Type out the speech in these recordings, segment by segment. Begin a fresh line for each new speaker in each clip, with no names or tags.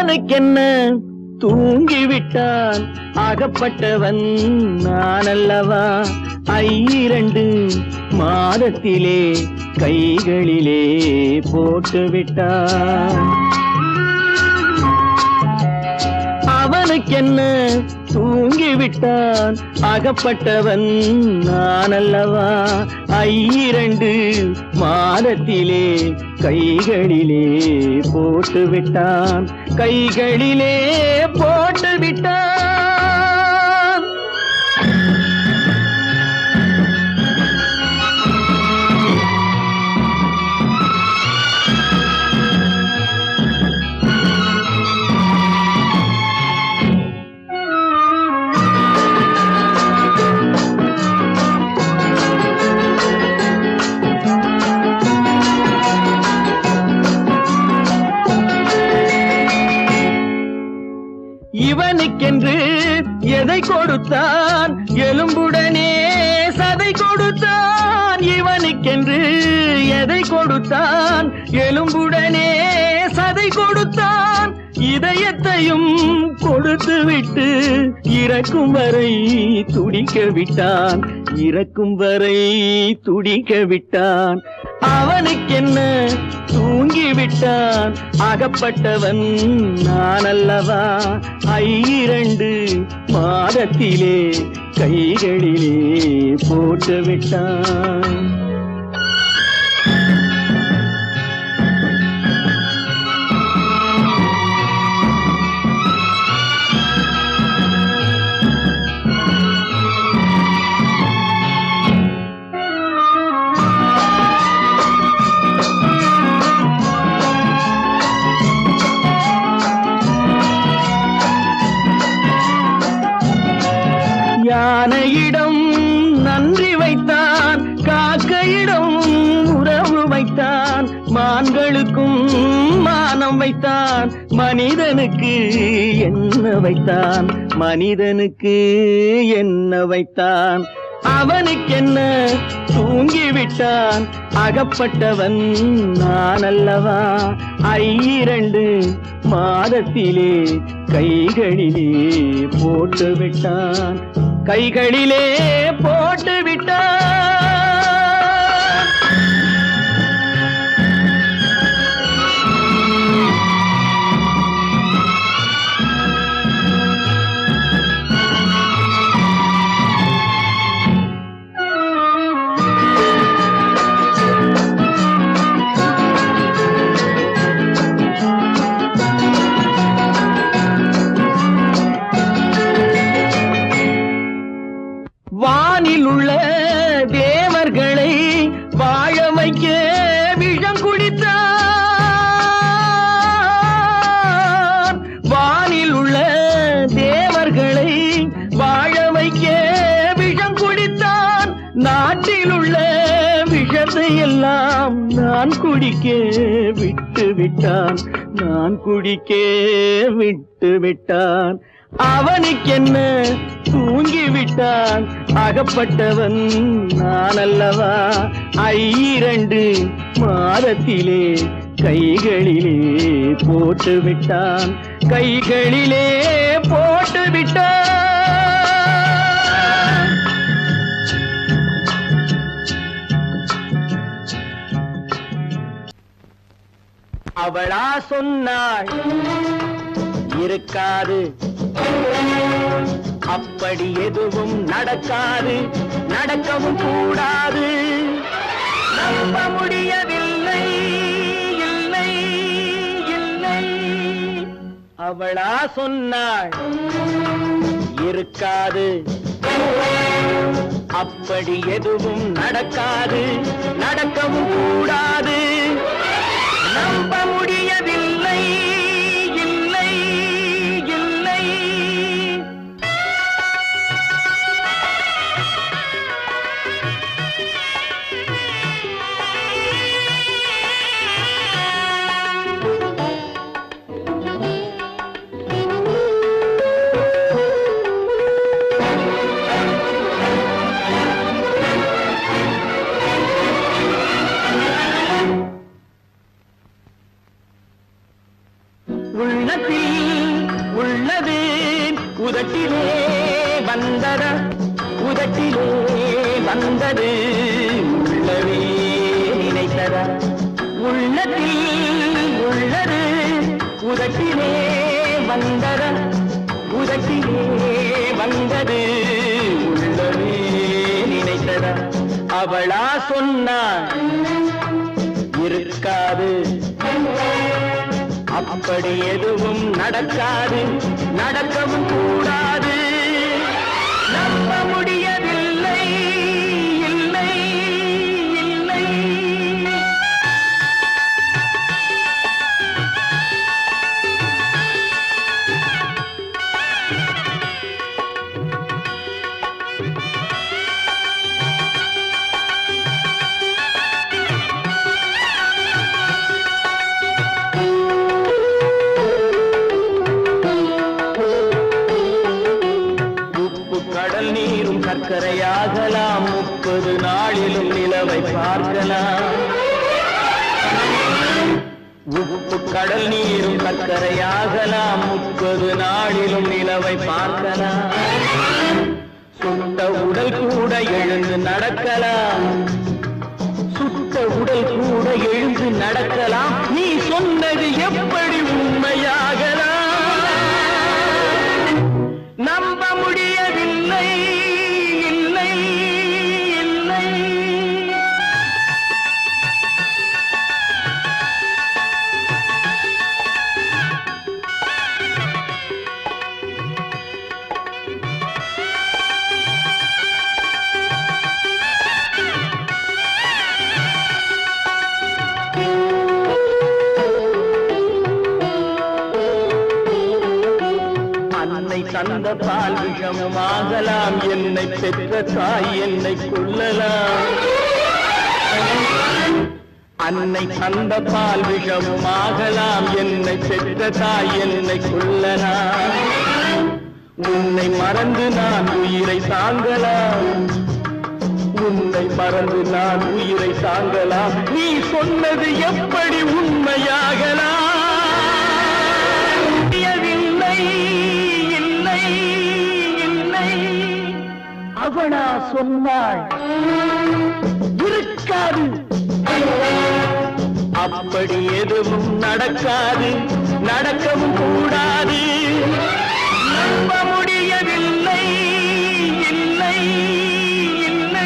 அவனுக்கென்ன தூங்கிவிட்டான் அகப்பட்டவன் நான் அல்லவா 2 மாதத்திலே கைகளிலே போட்டுவிட்டான் அவனுக்கென்ன தூங்கிவிட்டான் அகப்பட்டவன் நான் அல்லவா 2 மாதத்திலே கைகளிலே போட்டுவிட்டான் கைகளிலே போட்டுவிட்டான் இவனுக்கென்று எதை கொடுத்தான் எலும்புடனே சதை கொடுத்தான் இவனுக்கென்று எதை கொடுத்தான் எலும்புடனே சதை கொடுத்தான் இதயத்தையும் கொடுத்து விட்டு இறக்கும் வரை துடிக்க விட்டான் இறக்கும் வரை துடிக்க விட்டான் அவனுக்கென்ன தூங்கிவிட்டான் அகப்பட்டவன் நான் அல்லவா 2 மாதத்திலே கைகளிலே போட்டுவிட்டான் யானையிடம் நன்றி வைத்தான் காக்கையிடம் உறவு வைத்தான் மான்களுக்கும் மானம் வைத்தான் மனிதனுக்கு என்ன வைத்தான் மனிதனுக்கு என்ன வைத்தான் அவனுக்கென்ன தூங்கிவிட்டான் அகப்பட்டவன் நான் அல்லவா 2 மாதத்திலே கைகளிலே போட்டுவிட்டான் கைகளிலே போட்டுவிட்டான் வானில் உள்ள தேவர்களை வாழ வைக்க விஷம் குடித்தான் வானில் உள்ள தேவர்களை வாழ வைக்க விஷம் குடித்தான் நாட்டில் உள்ள விஷத்தை எல்லாம் நான் குடிக்க விட்டு விட்டான் நான் குடிக்க விட்டு விட்டான் அவனுக்கென்ன தூங்கிவிட்டான் அகப்பட்டவன் நான் அல்லவா 2 மாதத்திலே கைகளிலே போட்டுவிட்டான் கைகளிலே போட்டுவிட்டான் அவளா சொன்னாள் இருக்காது அப்படி எதுவும் நடக்காது நடக்கவும் கூடாது நம்ப முடியவில்லை இல்லை இல்லை அவளா சொன்னாள் இருக்காது அப்படி எதுவும் நடக்காது நடக்கவும் கூடாது நம்ப முடியவில்லை இல்லை இல்லை வந்தது உள்ளவே நினைத்ததா உள்ளத்தில் உள்ளது உதட்டிலே வந்ததா உதட்டிலே வந்தது உள்ளவே நினைத்ததா அவளா சொன்னாள் இருக்காது அப்படி எதுவும் நடக்காது நடக்கவும் கூடாது நம்ப முடியவில்லை இல்லை இல்லை கடல் நீரும் சர்க்கரையாகலாம் 30 நாளிலும் நிலவை பார்க்கலாம் உப்பு கடல் நீரும் சர்க்கரையாகலாம் 30 நாளிலும் நிலவை பார்க்கலாம் சுட்ட உடல் கூட எழுந்து நடக்கலாம் சுட்ட உடல் கூட எழுந்து நடக்கலாம் நீ சொன்னது எப்படி உண்மையாகலாம் நம்ப முடியவில்லை இல்லை இல்லை அன்னை தந்த பால் விஷமாகலாம் என்னை பெற்ற தாய் என்னை கொல்லலாம் அன்னை தந்த பால் விஷமாகலாம் என்னை பெற்ற தாய் என்னை கொல்லலாம் உன்னை மறந்து நான் உயிரை தாங்கலாம் உன்னை மறந்து நான் உயிரை தாங்கலாம் நீ சொன்னது எப்படி உண்மையாகலாம் அவனா சொன்னாள் இருக்காது அப்படி எதுவும் நடக்காது நடக்கவும் கூடாது நம்ப முடியவில்லை இல்லை இல்லை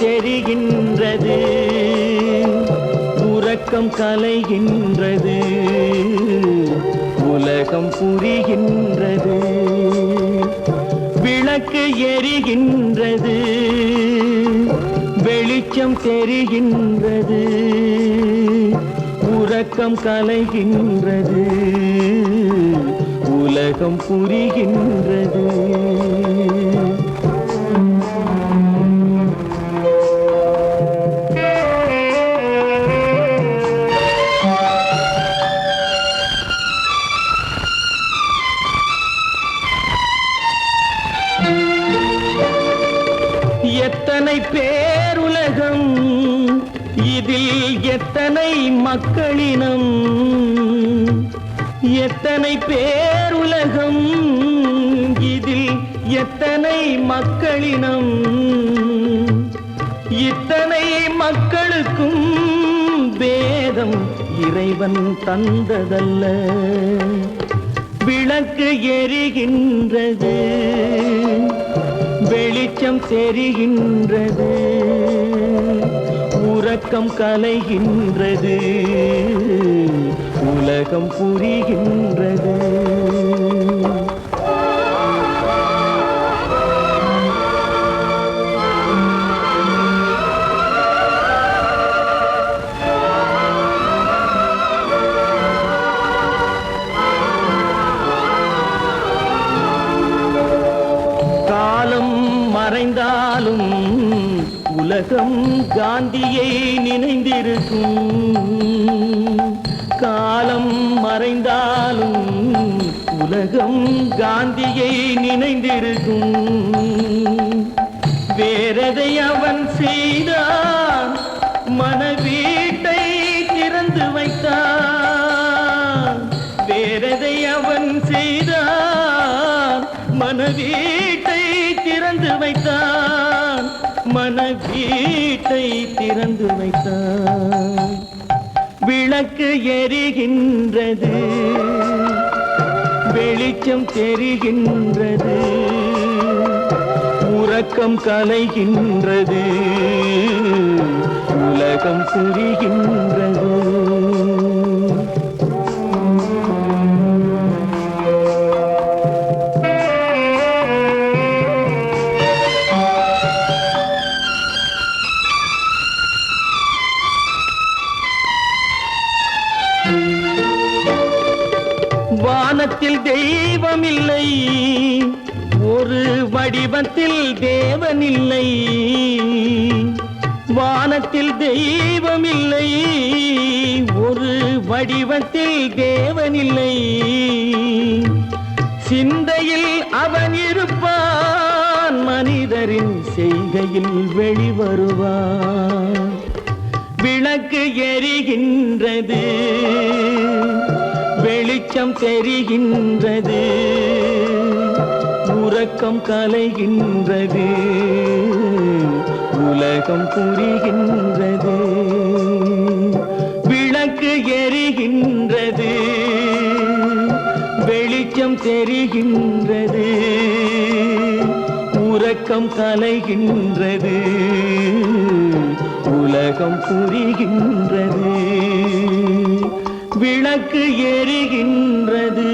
தெரிகின்றது உறக்கம் கலைகின்றது உலகம் புரிகின்றது விளக்கு எரிகின்றது வெளிச்சம் தெரிகின்றது உறக்கம் கலைகின்றது உலகம் புரிகின்றது எத்தனை பேருலகம் இதில் எத்தனை மக்களினம் எத்தனை பேருலகம் இதில் எத்தனை மக்களினம் இத்தனை மக்களுக்கும் வேதம் இறைவன் தந்ததல்ல விளக்கு எரிகின்றது வெளிச்சம் தெரிகின்றது உறக்கம் கலைகின்றது உலகம் புரிகின்றது மறைந்தாலும் உலகம் காந்தியை நினைந்திருக்கும். காலம் மறைந்தாலும் உலகம் காந்தியை நினைந்திருக்கும். வேறதை அவன் செய்தான், மனவீட்டை திறந்து வைத்தான். வேறதை அவன் செய்தான், மனவீட்டை திறந்து வைத்தான். மனவீட்டை திறந்து வைத்தான். விளக்கு எரிகின்றது, வெளிச்சம் தெரிகின்றது, உறக்கம் கலைகின்றது, உலகம் புரிகின்றது. வானத்தில் தெய்வமில்லை, ஒரு வடிவத்தில் தேவனில்லை. வானத்தில் தெய்வமில்லை, ஒரு வடிவத்தில் தேவனில்லை. சிந்தையில் அவன் இருப்பான், மனிதரின் செய்கையில் வெளிவருவான். விளக்கு எரிகின்றது, வெளிச்சம் தெரிகின்றது, உறக்கம் கலைகின்றது, உலகம் புரிகின்றது. விளக்கு எரிகின்றது, வெளிச்சம் தெரிகின்றது, உறக்கம் கலைகின்றது, உலகம் புரிகின்றது. விளக்கு எரிகின்றது.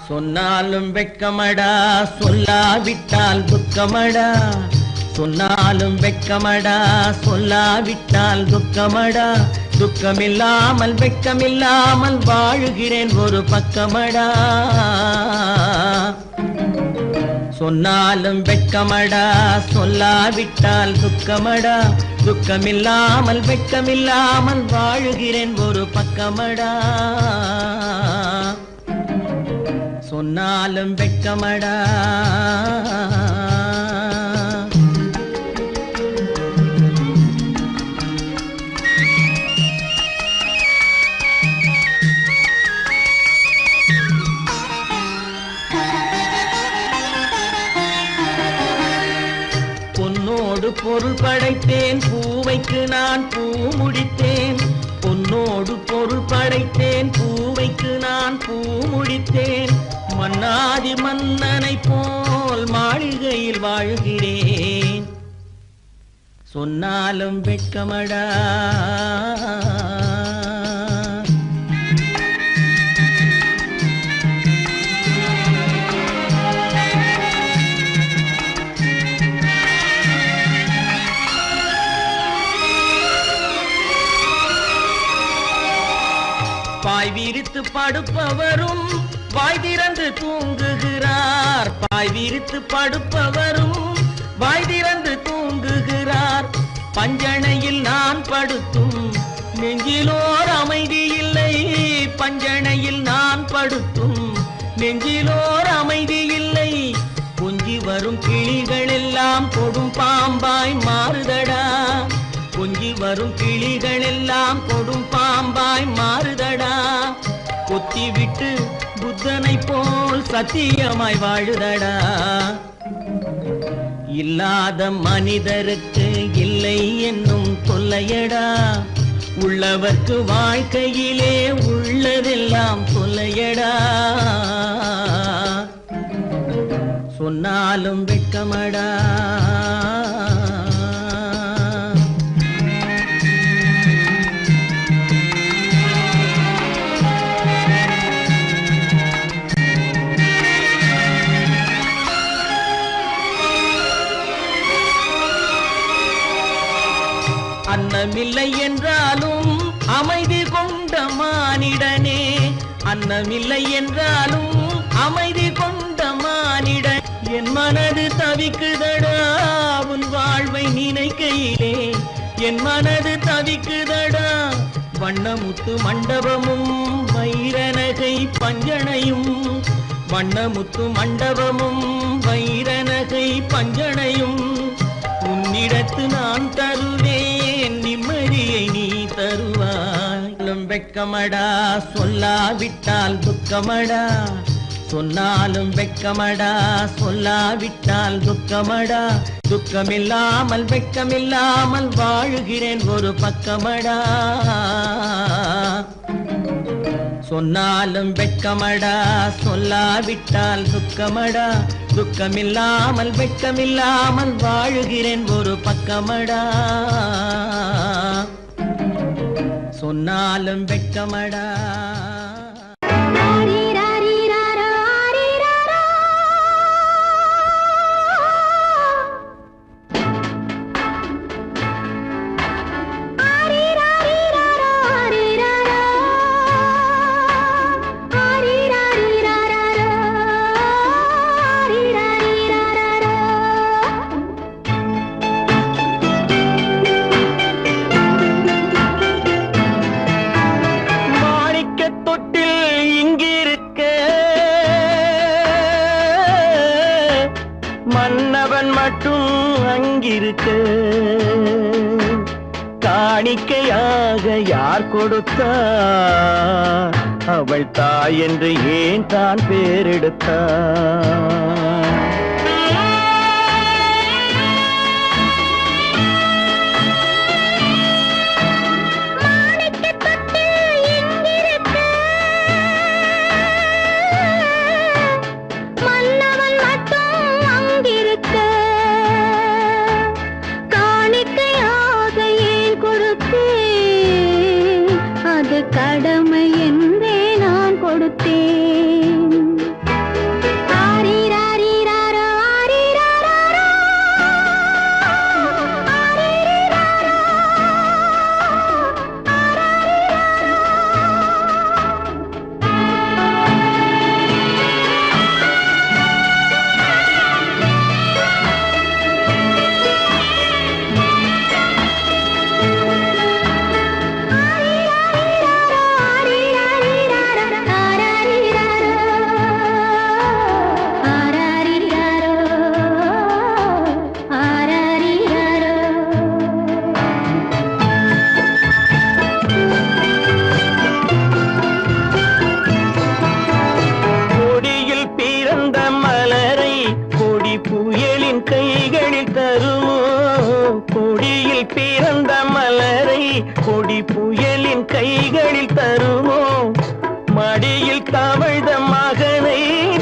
சொன்னாலும் வெட்கமடா, சொல்லாவிட்டால் துக்கமடா. சொன்னாலும் வெட்கமடா, சொல்லாவிட்டால் துக்கமடா. துக்கமில்லாமல் வெட்கமில்லாமல் வாழுகிறேன் ஒரு பக்கமடா. சொன்னாலும் வெட்கமடா, சொல்லாவிட்டால் துக்கமடா. துக்கமில்லாமல் வெட்கமில்லாமல் வாழுகிறேன் ஒரு பக்கமடா. சொன்னாலும் வெட்கமடா. பொருள் படைத்தேன், பூவைக்கு நான் பூ முடித்தேன். பொன்னோடு பொருள் படைத்தேன், பூவைக்கு நான் பூ முடித்தேன். மன்னாதி மன்னனை போல் மாளிகையில் வாழ்கிறேன். சொன்னாலும் வெட்கமடா. பாய் விரித்து படுப்பவரும் வாய் திறந்து தூங்குகிறார். பாய் விரித்து படுப்பவரும் வாய் திறந்து தூங்குகிறார். பஞ்சணையில் நான் படுத்தும் நெஞ்சிலோர் அமைதி இல்லை. பஞ்சணையில் நான் படுத்தும் நெஞ்சிலோர் அமைதி இல்லை. கொஞ்சி வரும் கிளிகள் எல்லாம் கொடும் பாம்பாய் மாறுதடா. கொஞ்சி வரும் கிளிகள் எல்லாம் கொடும் பாம்பாய் மாறுதடா. கொத்தி விட்டு புத்தனை போல் சத்தியமாய் வாழுதடா. இல்லாத மனிதருக்கு இல்லை என்னும் தொல்லையடா. உள்ளவர்க்கு வாழ்க்கையிலே உள்ளதெல்லாம் தொல்லையடா. சொன்னாலும் வெட்கமடா. அன்னமில்லை என்றாலும் அமைதி கொண்ட மானிடனே, அன்னமில்லை என்றாலும் அமைதி கொண்ட மானிடன். என் மனது தவிக்குதடா உன் வாழ்வை நினைக்கையிலே, என் மனது தவிக்குதடா. வண்ணமுத்து மண்டபமும் வைரநகை பஞ்சனையும், வண்ணமுத்து மண்டபமும் வைரநகை பஞ்சனையும் உன்னிடத்து நான் தருவேன், நிம்மதியை நீ தருவாய். வெட்கமடா சொல்லாவிட்டால் துக்கமடா, சொன்னாலும் வெட்கமடா சொல்லாவிட்டால் துக்கமடா. துக்கமில்லாமல் வெட்கமில்லாமல் வாழுகிறேன் ஒரு பக்கமடா. சொன்னாலும் வெட்கமடா சொல்லாவிட்டால் துக்கமடா. துக்கமில்லாமல் வெட்கமில்லாமல் வாழுகிறேன் ஒரு பக்கமடா. சொன்னாலும் வெட்கமடா. மன்னவன் மட்டும் அங்கிருக்க, காணிக்கையாக யார் கொடுத்தார்? அவள் தாய் என்று ஏன் தான் பேரெடுத்தார்?
கடமை என்றே நான் கொடுத்தேன். கொடியில் பிறந்த மலரை கொடி புயலின் கைகளில் தருமோ? மடியில் தவழ்ந்த மகனை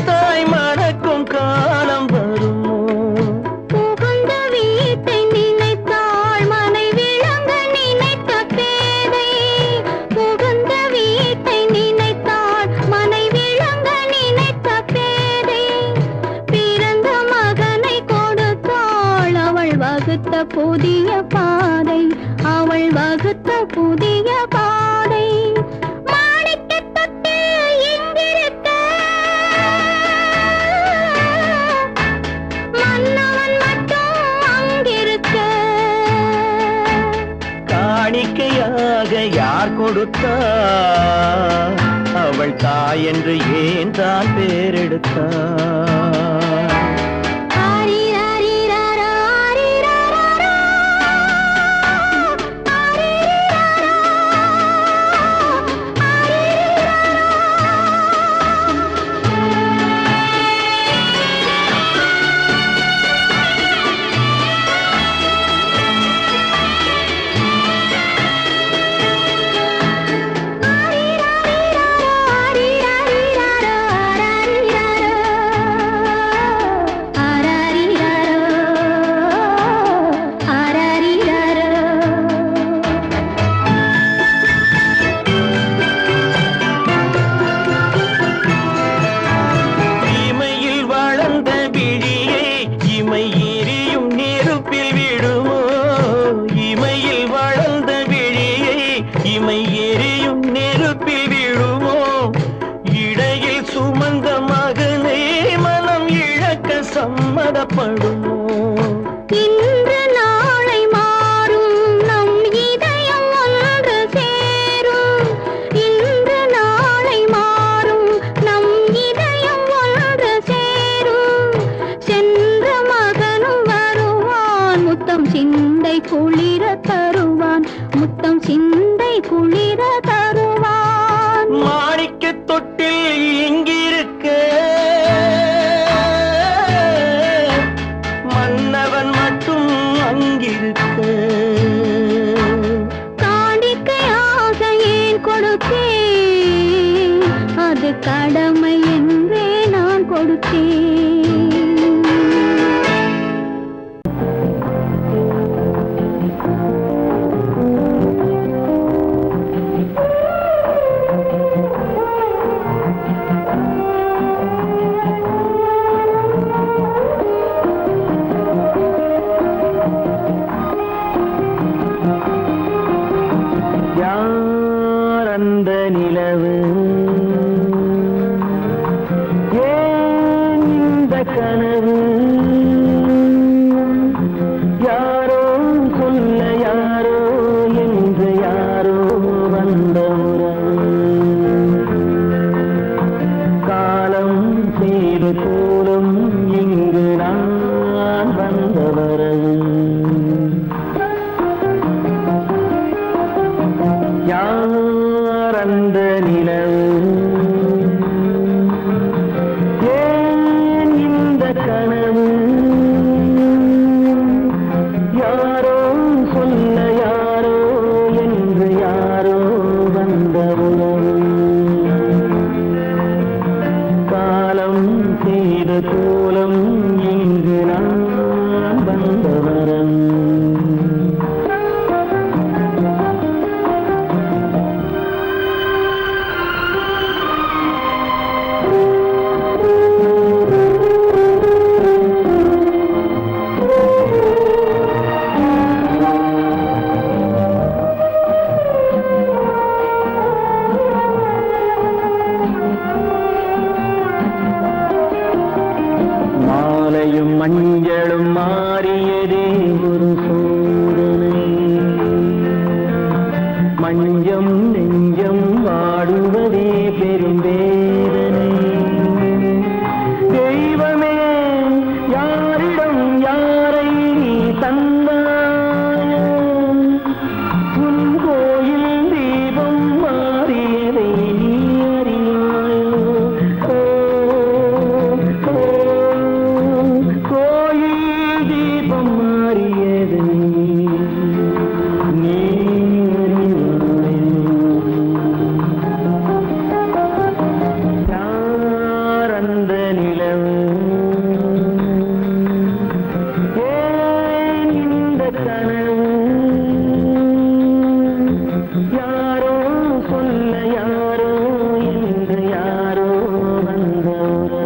தாய் மறக்கும் காலம் வருமோ?
புகுந்த வீட்டை நினைத்தாள் மனை விளங்க நினைத்த பேதை. புகுந்த வீட்டை நினைத்தாள் மனை விளங்க நினைத்த பேதை. பிறந்த மகனை கொடுத்தாள் அவள் வகுத்த புதிய பாதை. அவள் வகுத்த புதிய பாதை. மாணிக்கத் தொட்டில் இங்கிருக்க மன்னவன் மட்டும் அங்கிருக்க.
காணிக்கையாக யார் கொடுத்தார்? அவள் தாய் என்று ஏன் தான் பேரெடுத்தார்?
முத்தம் சிந்தை குளிர தருவான்.
மாணிக்க தொட்டில் இங்கிருக்க மன்னவன் மட்டும் அங்கிருக்க.
காணிக்கையாக ஏன் கொடுத்தேன், அது கடமை என்றே நான் கொடுத்தேன்.
யார் அந்த நிலவு, ஏன் இந்த கனவு, யாரோ சொல்ல யாரோ என்று யாரோ வந்த உறவு. காலம் செய்து போலும் இங்கு நான் வந்த வரவு. யார் அந்த நிலவு, ஏன் இந்த கனவு, யாரோ சொல்ல யாரோ என்று யாரோ வந்த உறவு. காலம் செய்த கோலம் இங்கு நான் வந்த வரவு. மாலையும் மஞ்சளும் மாறியதே ஒரு சோதனை. மஞ்சம் நெஞ்சம் வாடுவதே பெரும் வேதனை. தெய்வமே யாரிடம் யாரை நீ தந்தாயோ, உன் கோயில் தீபம் மாறியதை நீ அறியாயோ. கோயில் தீபம் மாறியது நீ அறியாயோ. யார் அந்த நிலவு, ஏன் இந்த கனவு, யாரோ சொல்ல யாரோ என்று யாரோ வந்த உறவு.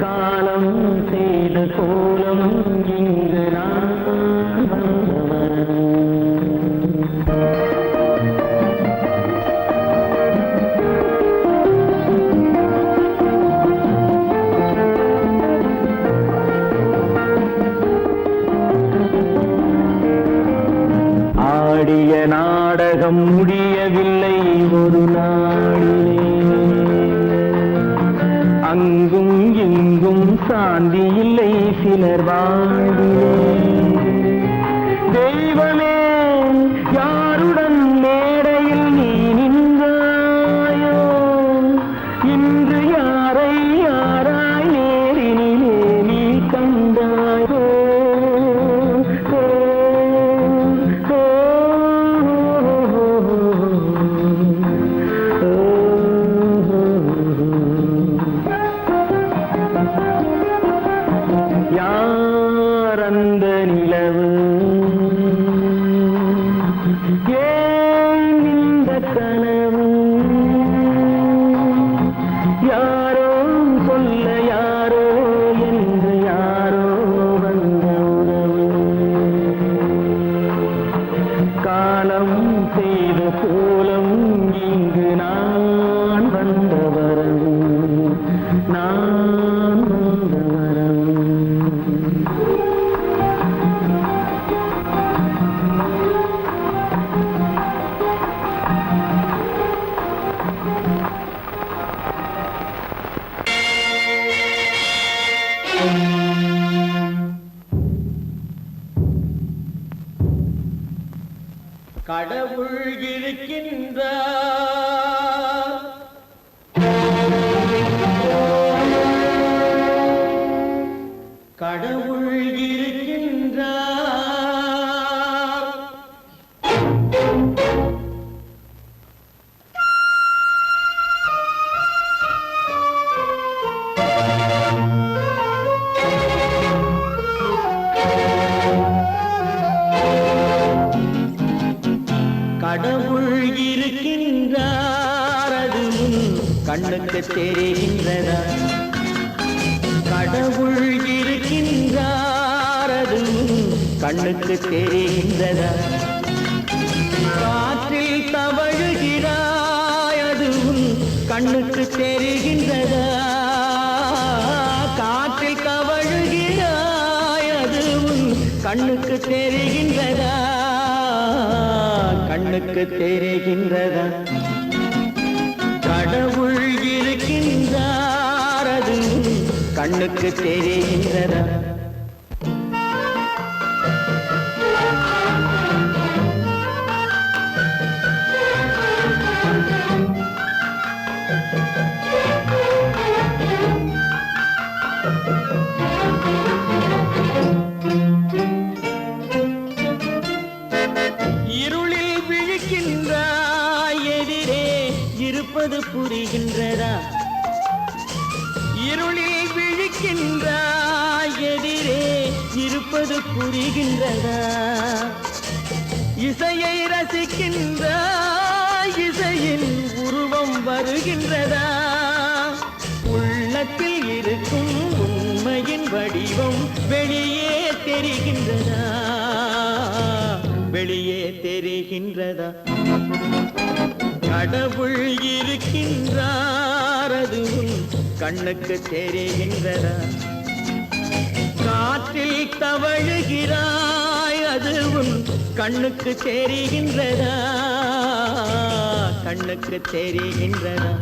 காலம் செய்த கோலம் இங்கு நான் வந்தவன். ஆடிய நாடகம் முடியவில்லை ஒரு நாளிலே. அங்கும் இங்கும் சாந்தி இல்லை சிலர் வாழ்விலே. தெய்வமே யாருடன் மேடையில் நீ நின்றாயோ, இன்று யாரை யாராய் நேரினிலே நீ கண்டாயோ. யார் அந்த நிலவு,
கடவுள் இருக்கின்றார். கடவுள் இருக்கின்றார். கடவுள் இருக்கின்றார், அது கண்ணுக்கு தெரிகின்றதா? கடவுள் இருக்கின்றார், அது கண்ணுக்கு தெரிகின்றதா? காற்றில் தவழுகிறாய், அது கண்ணுக்கு தெரிகின்றதா? காற்றில் தவழுகிறாய், அது கண்ணுக்கு தெரிகின்றதா? கண்ணுக்கு தெரிகின்றதா? கடவுள் இருக்கின்றார், அது கண்ணுக்கு தெரிகின்றதா? இருளில் விழிக்கின்றாய், எதிரே இருப்பது புரிகின்றதா? இருளில் விழிக்கின்றாய், எதிரே இருப்பது புரிகின்றதா? இசையை ரசிக்கின்றாய், இசையின் உருவம் வருகின்றதா? உள்ளத்தில் இருக்கும் உண்மையின் வடிவம் வெளியே தெரிகின்றதா? வெளியே தெரிகின்றதா? கடவுள் இருக்கின்றார், அது கண்ணுக்கு தெரிகின்றதா? காற்றில் தவழுகிறாய், அது கண்ணுக்கு தெரிகின்றதா? கண்ணுக்கு தெரிகின்றதா?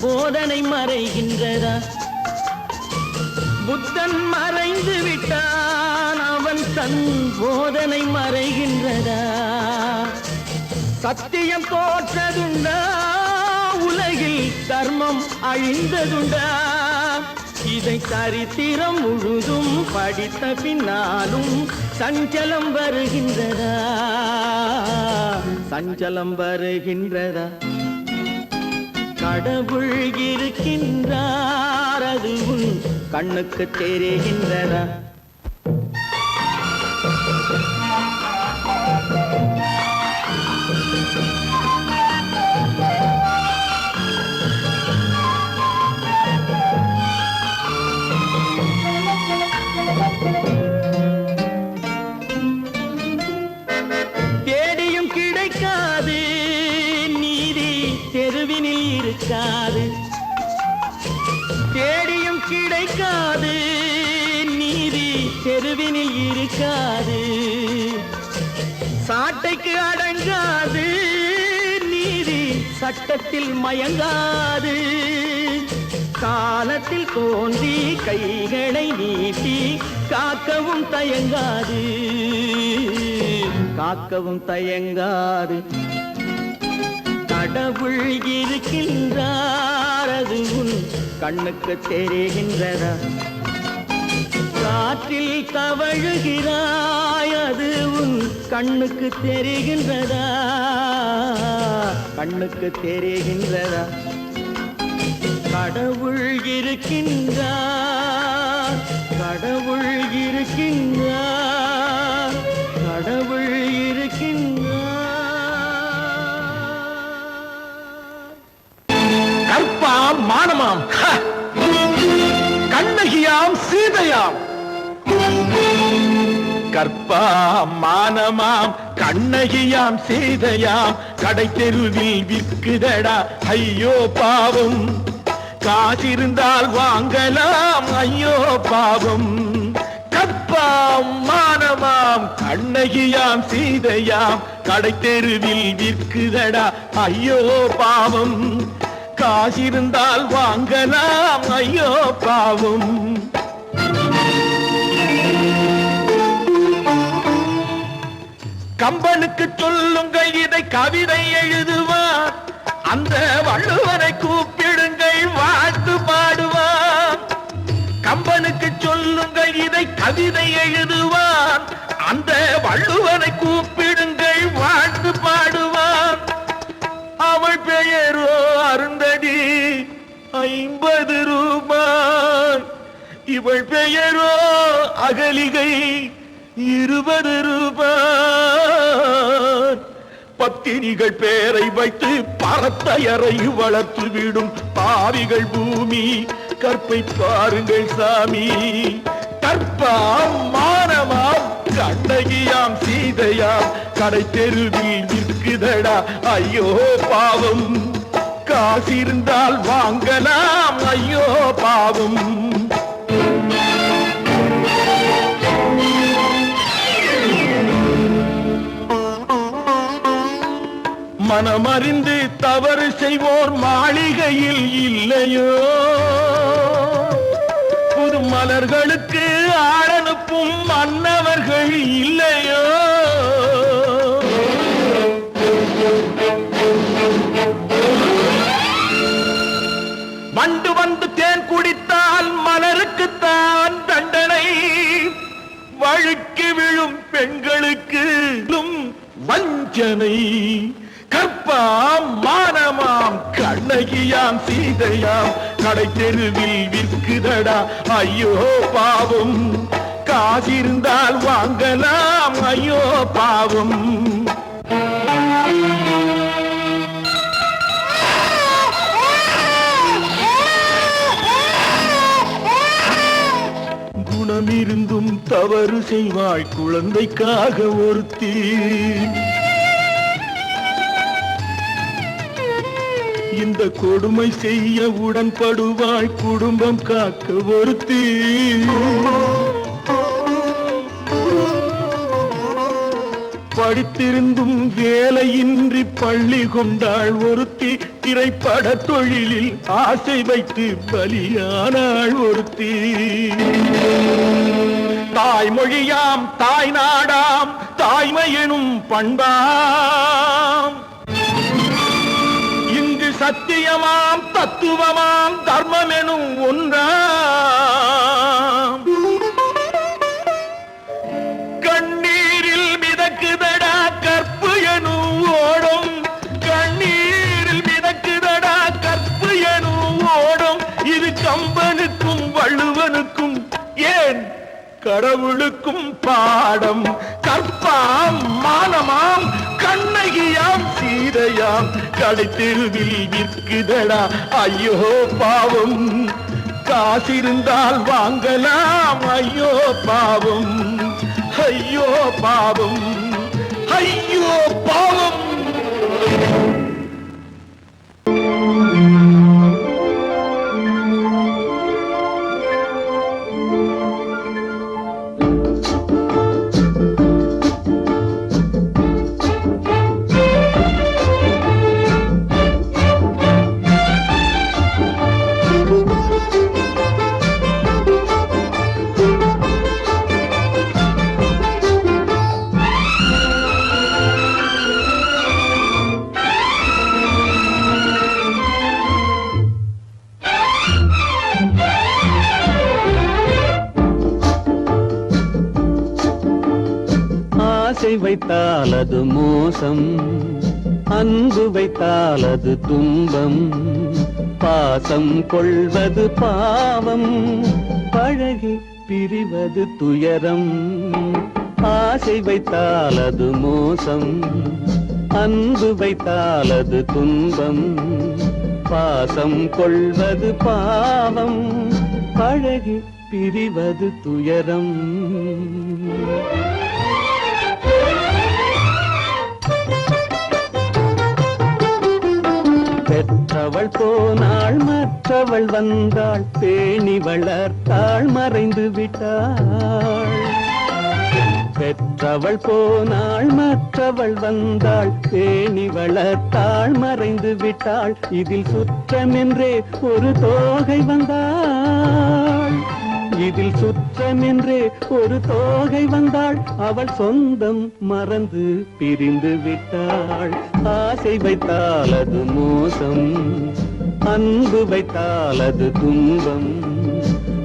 போதனை மறைகின்றதா? புத்தன் மறைந்து விட்டான், அவன் தன் போதனை மறைகின்றதா? சத்தியம் தோற்றதுண்டா? உலகில் தர்மம் அழிந்ததுண்டா? இதை சரித்திரம் முழுதும் படித்த பின்னாலும் சஞ்சலம் வருகின்றதா? சஞ்சலம் வருகின்றதா? கடவுள் இருக்கின்றார், அது கண்ணுக்கு தெரிகின்றதா? தேடியும் கிடைக்காது நீதி, தெருவினில் இருக்காது. தேடியும் கிடைக்காது நீதி, தெருவினில் இருக்காது. சாட்டைக்கு அடங்காது நீதி, சட்டத்தில் மயங்காது. காலத்தில் தோன்றி கைகளை நீட்டி காக்கவும் தயங்காது. காக்கவும் தயங்காது. கடவுள் இருக்கின்றார், அது கண்ணுக்கு தெரிகின்றதா? காற்றில் தவழுகிறாய், அது கண்ணுக்கு தெரிகின்றதா? கண்ணுக்கு தெரிகின்றதா? கடவுள் இருக்கின்றார், கடவுள் இருக்கின்றார், கடவுள் இருக்கின்றார்.
கற்பாம் மானமாம், கண்ணகியாம் சீதையாம். கற்பாம் மானமாம், கண்ணகியாம் சீதையாம். கடை தெருவில் விற்குதடா ஐயோ பாவம். காசிருந்தால் வாங்கலாம் ஐயோ பாவம். கற்பாம் மானமாம் கண்ணகியாம் சீதையாம் கடை தெருவில் விற்குதடா ஐயோ பாவம். காசிருந்தால் வாங்கலாம் ஐயோ பாவம். கம்பனுக்கு சொல்லுங்கள் இதை கவிதை எழுதுவார். அந்த வள்ளுவரை கூப்பிடுங்கள் வாழ்த்து பாடுவார். கம்பனுக்கு சொல்லுங்கள் இதை கவிதை எழுதுவார். அந்த வள்ளுவரை கூப்பிடுங்கள் வாழ்த்து பாடுவார். அவள் பெயரோ அருந்ததி 50 ரூபாய். இவள் பெயரோ அகலிகை 20 ரூபாய். பத்தினிகள் பேரை வைத்து பரத்தையரை வளர்த்து விடும் பாவிகள் பூமி. கற்பை பாருங்கள் சாமி. கற்பாம் மானமாம் கண்ணகியாம் சீதையாம் கடை தெருவில் விற்குதடா ஐயோ பாவம். காசிருந்தால் வாங்கலாம் ஐயோ பாவம். மனமறிந்து தவறு செய்வோர் மாளிகையில் இல்லையோ. புது மலர்களுக்கு ஆளனுப்பும் மன்னவர்கள் இல்லையோ. வண்டு வந்து தேன் குடித்தால் மலருக்குத்தான் தண்டனை. வழுக்கி விழும் பெண்களுக்கு வஞ்சனை. கற்பாம் மானமாம் கண்ணகியாம் சீதையாம் கடை தெருவில் விற்குதடா ஐயோ பாவம். காசிருந்தால் வாங்கலாம் ஐயோ பாவம். குணமிருந்தும் தவறு செய்வாய் குழந்தைக்காக ஒருத்தி. இந்த கொடுமை செய்ய உடன்படுவாய் குடும்பம் காக்க ஒருத்தி. படித்திருந்தும் வேலையின்றி பள்ளி கொண்டாள் ஒருத்தி. திரைப்பட தொழிலில் ஆசை வைத்து பலியானாள் ஒருத்தி. தாய்மொழியாம் தாய் நாடாம் தாய்மை எனும் பண்பாம். சத்தியமாம் தத்துவமாம் தர்மம் எனும் ஒன்றாம். கண்ணீரில் மிதக்குதடா கற்பு எனும் ஓடும். கண்ணீரில் மிதக்குதடா கற்பு எனும் ஓடும். இது கம்பனுக்கும் வள்ளுவனுக்கும் ஏன் கடவுளுக்கும் பாடம். கற்பாம் மானமாம் கண்ணகியாம் சீதையாம் கடை தெருவில் விற்குதடா ஐயோ பாவம். காசிருந்தால் வாங்கலாம் ஐயோ பாவம். ஐயோ பாவம். ஐயோ பாவம்.
ஆசை வைத்தால் அது மோசம். அன்பு வைத்தால் அது துன்பம். பாசம் கொள்வது பாவம். பழகி பிரிவது துயரம். ஆசை வைத்தால் அது மோசம். அன்பு வைத்தால் அது துன்பம். பாசம் கொள்வது பாவம். பழகி பிரிவது துயரம். பெற்றவள் போனாள் மற்றவள் வந்தாள் பேணி வளர்த்தாள் மறைந்து விட்டாள். பெற்றவள் போனாள் மற்றவள் வந்தாள் பேணி வளர்த்தாள் மறைந்து விட்டாள். இதில் சுற்றமென்றே ஒரு தோகை வந்தாள். இதில் சுற்றமென்றே ஒரு தோகை வந்தாள். அவள் சொந்தம் மறந்து பிரிந்து விட்டாள். ஆசை வைத்தால் அது மோசம், அன்பு வைத்தால் அது துன்பம்.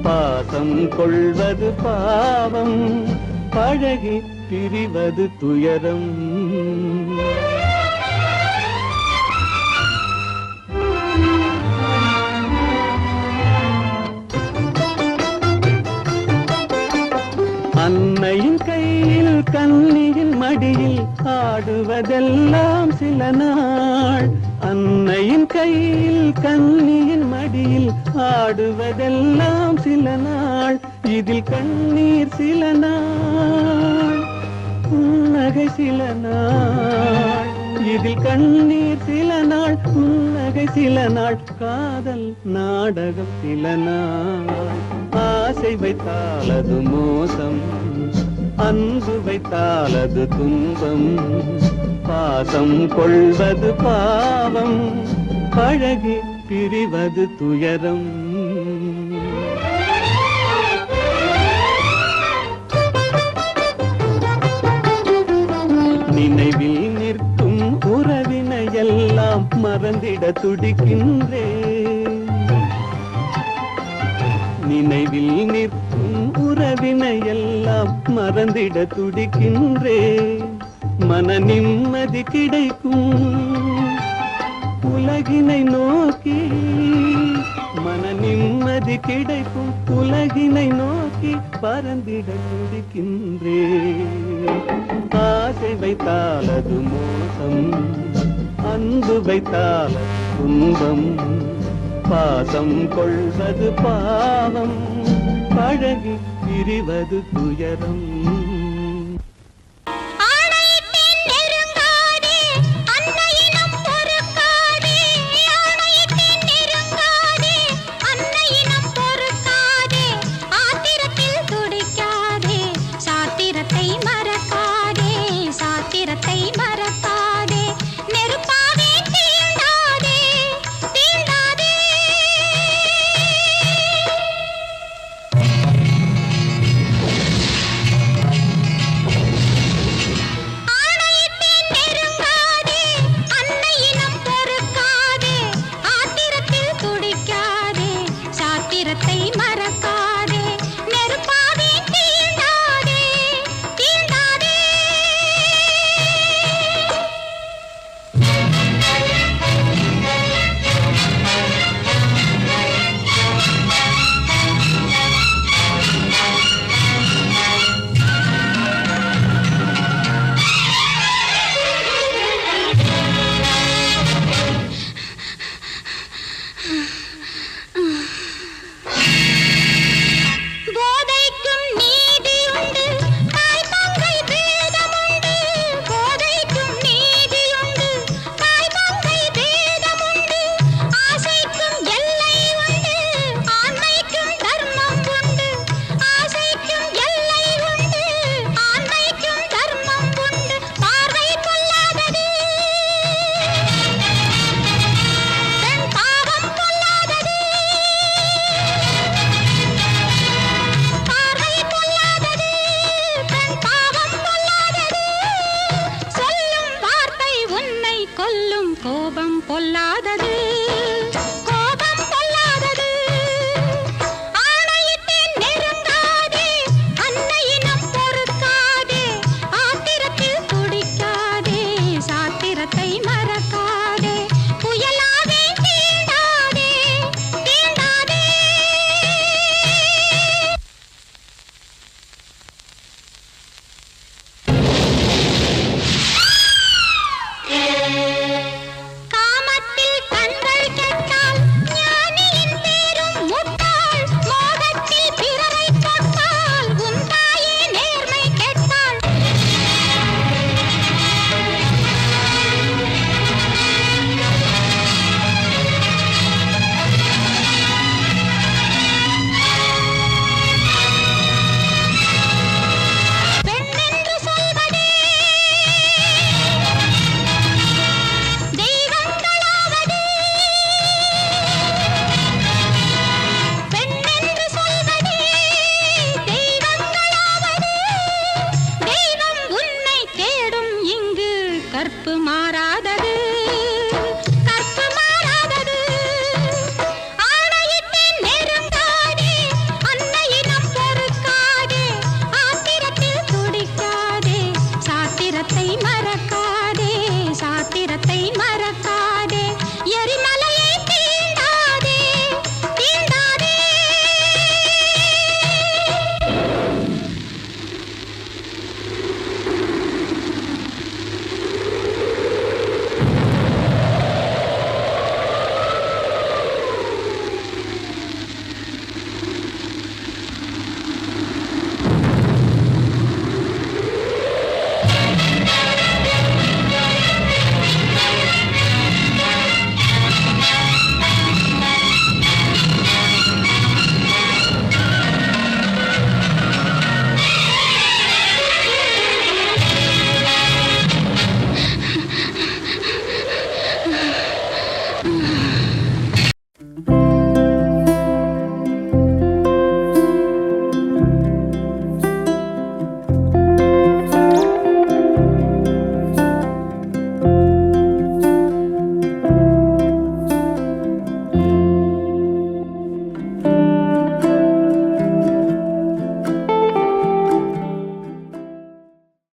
பாசம் கொள்வது பாவம், பழகி பிரிவது துயரம். அன்னையின் கையில் கன்னியின் மடியில் ஆடுவதெல்லாம் சில நாள். அன்னையின் கையில் கன்னியின் மடியில் ஆடுவதெல்லாம் சில நாள். இதில் கண்ணீர் சில நாள், புன்னகை சில நாள். இதில் கண்ணீர் சில நாள், புன்னகை சில நாள். காதல் நாடகம் சில நாள். ஆசை வைத்தால் அது மோசம், அன்பு வைத்தால் அது துன்பம். பாசம் கொள்வது பாவம், பழகி பிரிவது துயரம். நினைவில் நிற்கும் உறவினையெல்லாம் மறந்திட துடிக்கின்றேன். நினைவில் நிற்கும் உறவினையெல்லாம் மறந்திட துடிக்கின்றேன். மன நிம்மதி கிடைக்கும் உலகினை நோக்கி, மன நிம்மதி கிடைக்கும் உலகினை நோக்கி பறந்திட துடிக்கின்றேன். ஆசை வைத்தால் அது மோசம், அன்பு வைத்தால் அது துன்பம். பாசம் கொள்வது பாவம், பழகி பிரிவது துயரம்.